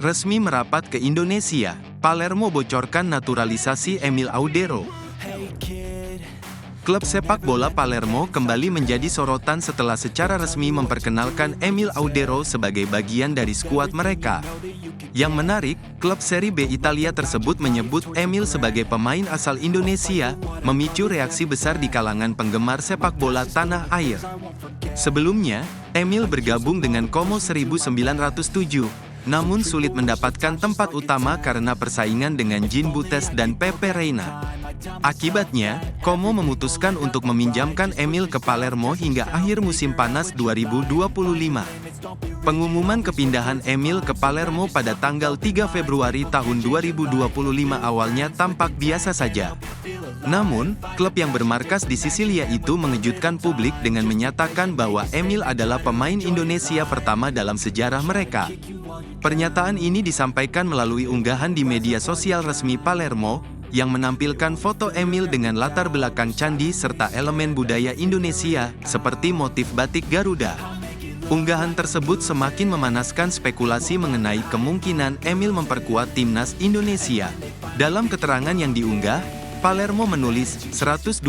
Resmi merapat ke Indonesia, Palermo bocorkan naturalisasi Emil Audero. Klub sepak bola Palermo kembali menjadi sorotan setelah secara resmi memperkenalkan Emil Audero sebagai bagian dari skuad mereka. Yang menarik, klub Serie B Italia tersebut menyebut Emil sebagai pemain asal Indonesia, memicu reaksi besar di kalangan penggemar sepak bola tanah air. Sebelumnya, Emil bergabung dengan Como 1907. Namun sulit mendapatkan tempat utama karena persaingan dengan Jean Butes dan Pepe Reina. Akibatnya, Como memutuskan untuk meminjamkan Emil ke Palermo hingga akhir musim panas 2025. Pengumuman kepindahan Emil ke Palermo pada tanggal 3 Februari tahun 2025 awalnya tampak biasa saja. Namun, klub yang bermarkas di Sisilia itu mengejutkan publik dengan menyatakan bahwa Emil adalah pemain Indonesia pertama dalam sejarah mereka. Pernyataan ini disampaikan melalui unggahan di media sosial resmi Palermo, yang menampilkan foto Emil dengan latar belakang candi serta elemen budaya Indonesia, seperti motif batik Garuda. Unggahan tersebut semakin memanaskan spekulasi mengenai kemungkinan Emil memperkuat timnas Indonesia. Dalam keterangan yang diunggah, Palermo menulis 125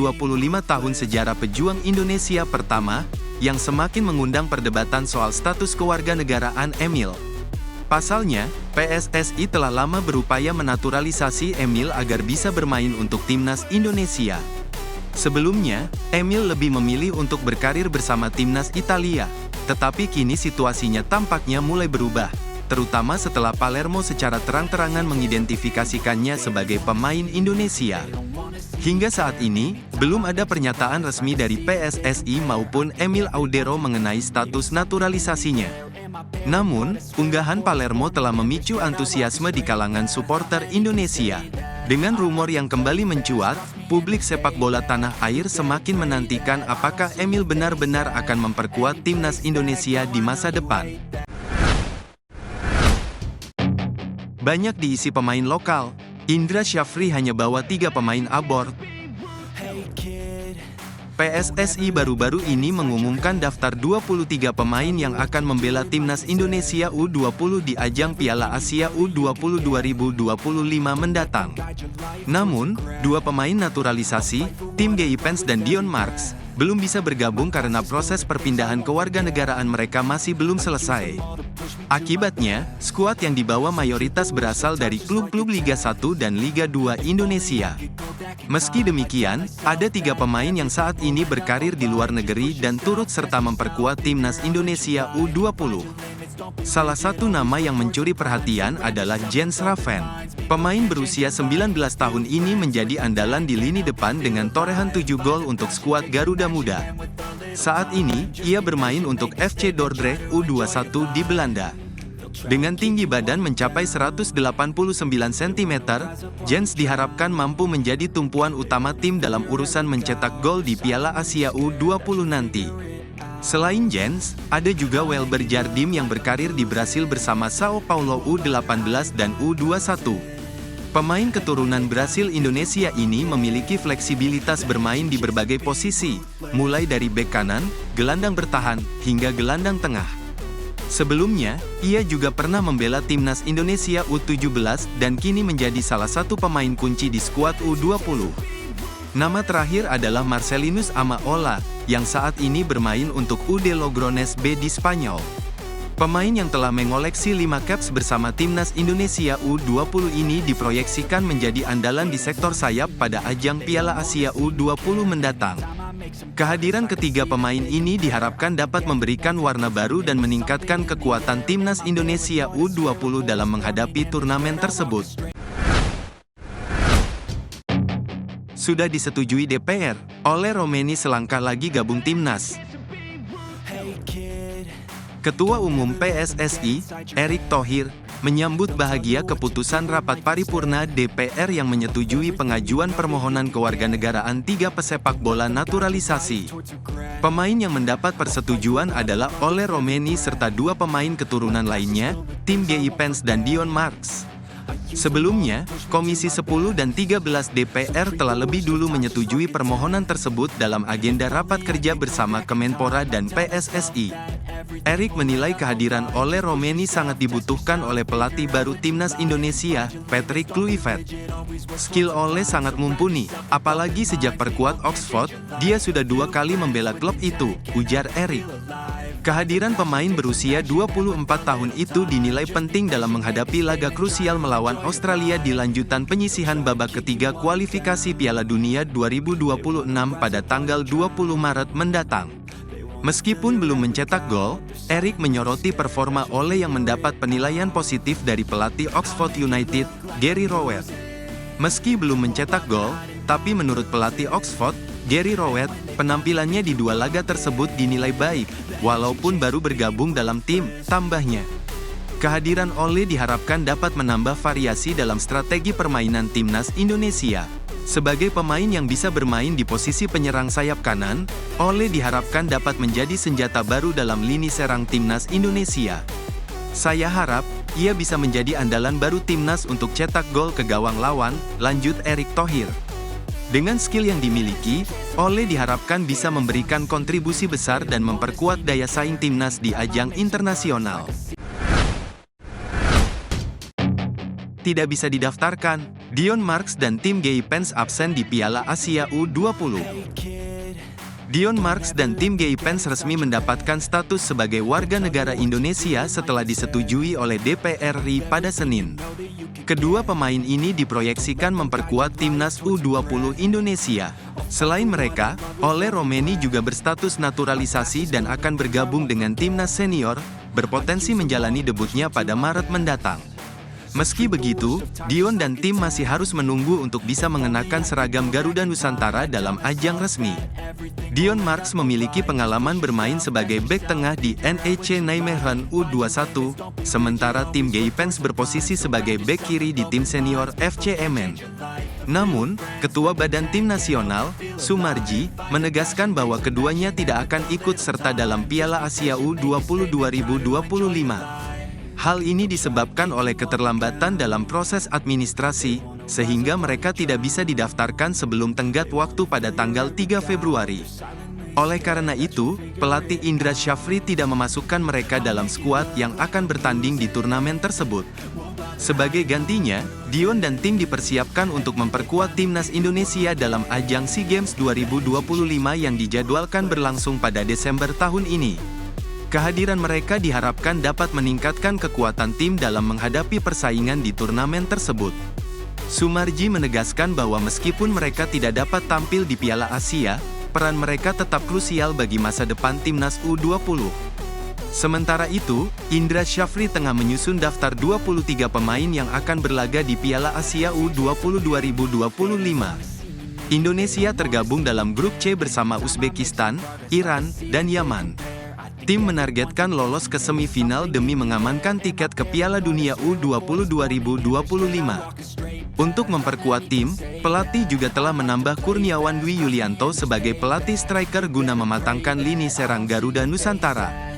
tahun sejarah pejuang Indonesia pertama, yang semakin mengundang perdebatan soal status kewarganegaraan Emil. Pasalnya, PSSI telah lama berupaya menaturalisasi Emil agar bisa bermain untuk timnas Indonesia. Sebelumnya, Emil lebih memilih untuk berkarir bersama timnas Italia, tetapi kini situasinya tampaknya mulai berubah, terutama setelah Palermo secara terang-terangan mengidentifikasikannya sebagai pemain Indonesia. Hingga saat ini, belum ada pernyataan resmi dari PSSI maupun Emil Audero mengenai status naturalisasinya. Namun, unggahan Palermo telah memicu antusiasme di kalangan supporter Indonesia. Dengan rumor yang kembali mencuat, publik sepak bola tanah air semakin menantikan apakah Emil benar-benar akan memperkuat timnas Indonesia di masa depan. Banyak diisi pemain lokal, Indra Syafri hanya bawa 3 pemain abort. PSSI baru-baru ini mengumumkan daftar 23 pemain yang akan membela timnas Indonesia U20 di ajang Piala Asia U20 2025 mendatang. Namun, 2 pemain naturalisasi, Tim Geipens dan Dion Marks, belum bisa bergabung karena proses perpindahan kewarganegaraan mereka masih belum selesai. Akibatnya, skuad yang dibawa mayoritas berasal dari klub-klub Liga 1 dan Liga 2 Indonesia. Meski demikian, ada 3 pemain yang saat ini berkarir di luar negeri dan turut serta memperkuat timnas Indonesia U20. Salah satu nama yang mencuri perhatian adalah Jens Raven. Pemain berusia 19 tahun ini menjadi andalan di lini depan dengan torehan 7 gol untuk skuad Garuda Muda. Saat ini, ia bermain untuk FC Dordrecht U21 di Belanda. Dengan tinggi badan mencapai 189 cm, Jens diharapkan mampu menjadi tumpuan utama tim dalam urusan mencetak gol di Piala Asia U20 nanti. Selain Jens, ada juga Welber Jardim yang berkarir di Brasil bersama Sao Paulo U18 dan U21. Pemain keturunan Brasil Indonesia ini memiliki fleksibilitas bermain di berbagai posisi, mulai dari bek kanan, gelandang bertahan, hingga gelandang tengah. Sebelumnya, ia juga pernah membela timnas Indonesia U17 dan kini menjadi salah satu pemain kunci di skuad U20. Nama terakhir adalah Marcelinus Amaola, yang saat ini bermain untuk UD Logrones B di Spanyol. Pemain yang telah mengoleksi 5 caps bersama timnas Indonesia U20 ini diproyeksikan menjadi andalan di sektor sayap pada ajang Piala Asia U20 mendatang. Kehadiran ketiga pemain ini diharapkan dapat memberikan warna baru dan meningkatkan kekuatan timnas Indonesia U20 dalam menghadapi turnamen tersebut. Sudah disetujui DPR, oleh Romeni selangkah lagi gabung timnas. Ketua Umum PSSI, Erick Thohir, menyambut bahagia keputusan rapat paripurna DPR yang menyetujui pengajuan permohonan kewarganegaraan 3 pesepak bola naturalisasi. Pemain yang mendapat persetujuan adalah Ole Romeni serta 2 pemain keturunan lainnya, Tim Geipens dan Dion Marks. Sebelumnya, Komisi 10 dan 13 DPR telah lebih dulu menyetujui permohonan tersebut dalam agenda rapat kerja bersama Kemenpora dan PSSI. Erik menilai kehadiran Ole Romeni sangat dibutuhkan oleh pelatih baru timnas Indonesia, Patrick Kluivert. Skill Ole sangat mumpuni, apalagi sejak perkuat Oxford, dia sudah 2 kali membela klub itu, ujar Erik. Kehadiran pemain berusia 24 tahun itu dinilai penting dalam menghadapi laga krusial melawan Australia di lanjutan penyisihan babak ketiga kualifikasi Piala Dunia 2026 pada tanggal 20 Maret mendatang. Meskipun belum mencetak gol, Erik menyoroti performa Ole yang mendapat penilaian positif dari pelatih Oxford United, Gary Rowett. Meski belum mencetak gol, tapi menurut pelatih Oxford, Gary Rowett, penampilannya di 2 laga tersebut dinilai baik, walaupun baru bergabung dalam tim, tambahnya. Kehadiran Ole diharapkan dapat menambah variasi dalam strategi permainan timnas Indonesia. Sebagai pemain yang bisa bermain di posisi penyerang sayap kanan, Ole diharapkan dapat menjadi senjata baru dalam lini serang timnas Indonesia. Saya harap, ia bisa menjadi andalan baru timnas untuk cetak gol ke gawang lawan, lanjut Erick Thohir. Dengan skill yang dimiliki, Ole diharapkan bisa memberikan kontribusi besar dan memperkuat daya saing timnas di ajang internasional. Tidak bisa didaftarkan, Dion Marks dan tim Gay Pens absen di Piala Asia U20. Dion Marks dan tim Gay Pens resmi mendapatkan status sebagai warga negara Indonesia setelah disetujui oleh DPR RI pada Senin. Kedua pemain ini diproyeksikan memperkuat timnas U20 Indonesia. Selain mereka, Ole Romeni juga berstatus naturalisasi dan akan bergabung dengan timnas senior, berpotensi menjalani debutnya pada Maret mendatang. Meski begitu, Dion dan tim masih harus menunggu untuk bisa mengenakan seragam Garuda Nusantara dalam ajang resmi. Dion Marks memiliki pengalaman bermain sebagai bek tengah di NEC Nijmegen U21, sementara tim Gay Pens berposisi sebagai bek kiri di tim senior FC Emmen. Namun, Ketua Badan Tim Nasional, Sumarji, menegaskan bahwa keduanya tidak akan ikut serta dalam Piala Asia U20 2025. Hal ini disebabkan oleh keterlambatan dalam proses administrasi, sehingga mereka tidak bisa didaftarkan sebelum tenggat waktu pada tanggal 3 Februari. Oleh karena itu, pelatih Indra Syafri tidak memasukkan mereka dalam skuad yang akan bertanding di turnamen tersebut. Sebagai gantinya, Dion dan tim dipersiapkan untuk memperkuat timnas Indonesia dalam ajang SEA Games 2025 yang dijadwalkan berlangsung pada Desember tahun ini. Kehadiran mereka diharapkan dapat meningkatkan kekuatan tim dalam menghadapi persaingan di turnamen tersebut. Sumarji menegaskan bahwa meskipun mereka tidak dapat tampil di Piala Asia, peran mereka tetap krusial bagi masa depan timnas U20. Sementara itu, Indra Syafri tengah menyusun daftar 23 pemain yang akan berlaga di Piala Asia U20 2025. Indonesia tergabung dalam grup C bersama Uzbekistan, Iran, dan Yaman. Tim menargetkan lolos ke semifinal demi mengamankan tiket ke Piala Dunia U20 2025. Untuk memperkuat tim, pelatih juga telah menambah Kurniawan Dwi Yulianto sebagai pelatih striker guna mematangkan lini serang Garuda Nusantara.